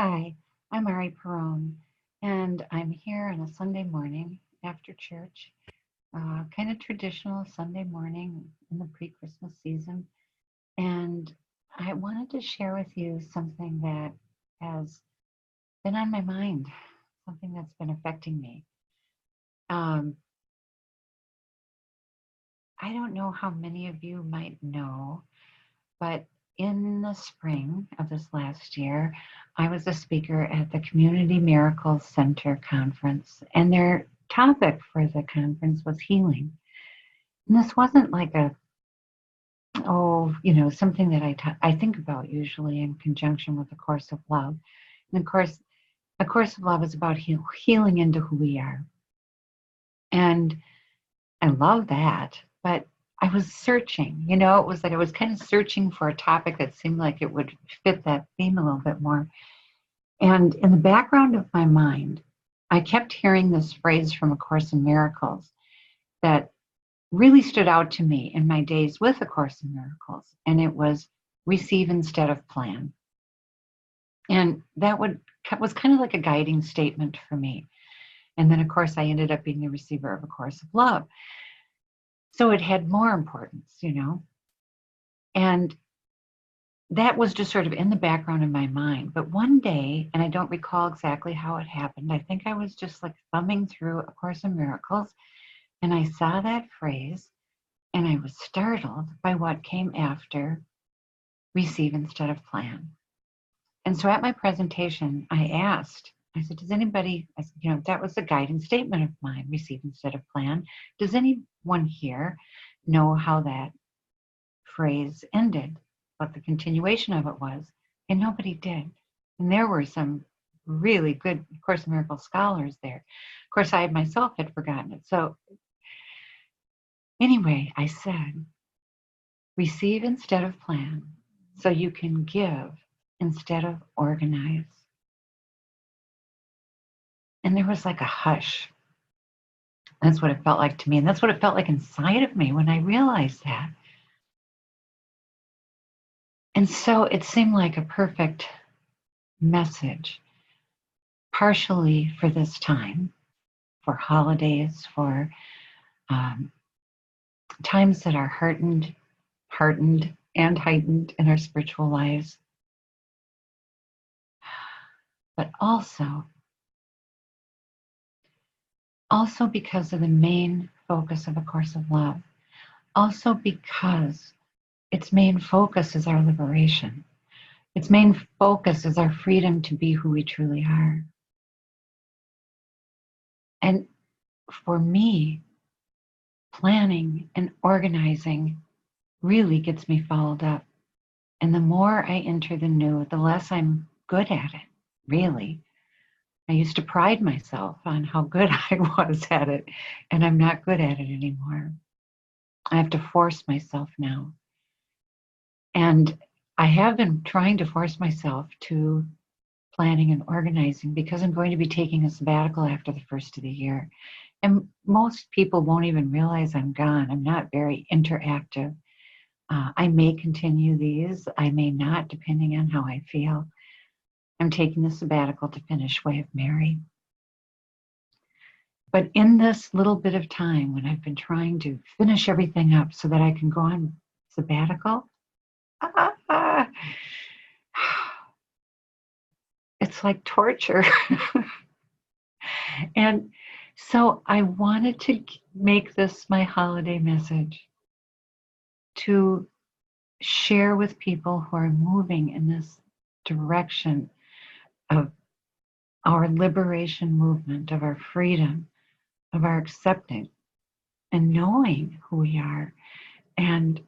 Hi, I'm Perron, and I'm here on a Sunday morning after church, kind of traditional Sunday morning in the pre-Christmas season. And I wanted to share with you something that has been on my mind, something that's been affecting me. Um, I don't know how many of you might know, but in the spring of this last year, I was a speaker at the Community Miracles Center conference, and their topic for the conference was healing. And this wasn't like something that I think about usually in conjunction with A Course of Love. And of course, A Course of Love is about healing into who we are. And I love that, but I was searching, it was like I was kind of searching for a topic that seemed like it would fit that theme a little bit more. And in the background of my mind, I kept hearing this phrase from A Course in Miracles that really stood out to me in my days with A Course in Miracles. And it was receive instead of plan. And that was kind of like a guiding statement for me. And then, of course, I ended up being the receiver of A Course of Love. So it had more importance, And that was just sort of in the background of my mind. But one day, and I don't recall exactly how it happened, I think I was just like thumbing through A Course in Miracles, and I saw that phrase, and I was startled by what came after receive instead of plan. And so at my presentation, I said, does anybody, that was a guiding statement of mine, receive instead of plan. Does anyone here know how that phrase ended, what the continuation of it was? And nobody did. And there were some really good Course in Miracles scholars there. Of course, I myself had forgotten it. So anyway, I said, receive instead of plan, so you can give instead of organize. And there was like a hush. That's what it felt like to me. And that's what it felt like inside of me when I realized that. And so it seemed like a perfect message, partially for this time, for holidays, for times that are heartened and heightened in our spiritual lives, but also because of the main focus of A Course of Love, also because its main focus is our liberation. Its main focus is our freedom to be who we truly are. And for me, planning and organizing really gets me followed up. And the more I enter the new, the less I'm good at it, really. I used to pride myself on how good I was at it, and I'm not good at it anymore. I have to force myself now. And I have been trying to force myself to planning and organizing because I'm going to be taking a sabbatical after the first of the year. And most people won't even realize I'm gone. I'm not very interactive. I may continue these. I may not, depending on how I feel. I'm taking the sabbatical to finish Way of Mary. But in this little bit of time when I've been trying to finish everything up so that I can go on sabbatical, it's like torture. And so I wanted to make this my holiday message, to share with people who are moving in this direction of our liberation movement, of our freedom, of our accepting and knowing who we are, and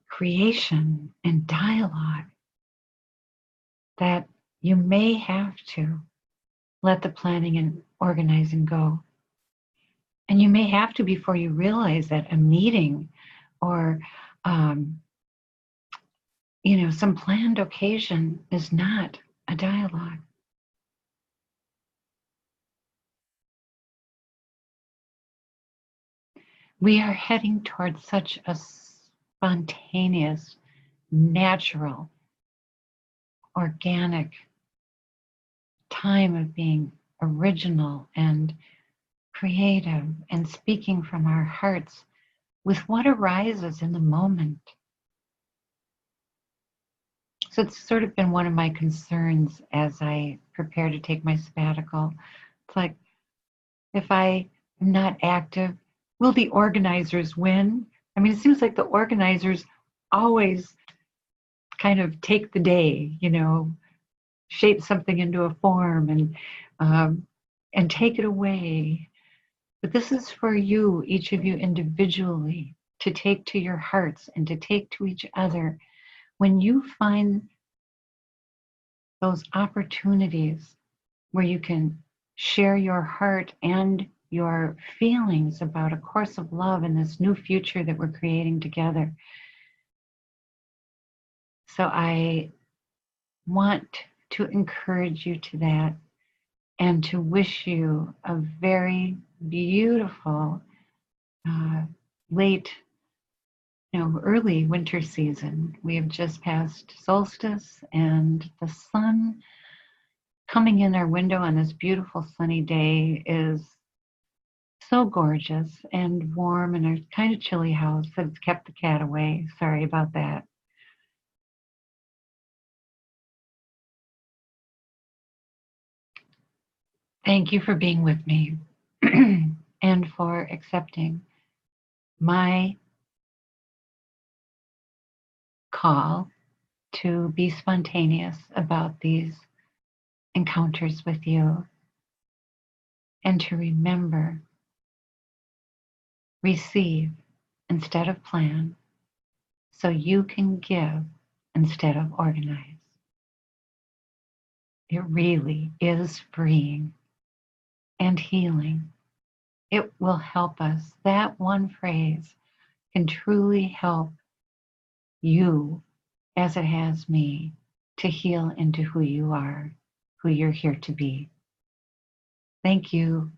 creation and dialogue, that you may have to let the planning and organizing go. And you may have to before you realize that a meeting or some planned occasion is not a dialogue. We are heading towards such a spontaneous, natural, organic time of being original and creative and speaking from our hearts with what arises in the moment. So it's sort of been one of my concerns as I prepare to take my sabbatical. It's like, if I am not active, will the organizers win? I mean, it seems like the organizers always kind of take the day, shape something into a form and take it away. But this is for you, each of you individually, to take to your hearts and to take to each other. When you find those opportunities where you can share your heart and your feelings about a course of love and this new future that we're creating together. So I want to encourage you to that and to wish you a very beautiful late, early winter season. We have just passed solstice, and the sun coming in our window on this beautiful sunny day is so gorgeous and warm in a kind of chilly house that it's kept the cat away. Sorry about that. Thank you for being with me and for accepting my call to be spontaneous about these encounters with you and to remember, receive instead of plan, so you can give instead of organize. It really is freeing and healing. It will help us. That one phrase can truly help you, as it has me, to heal into who you are, who you're here to be. Thank you.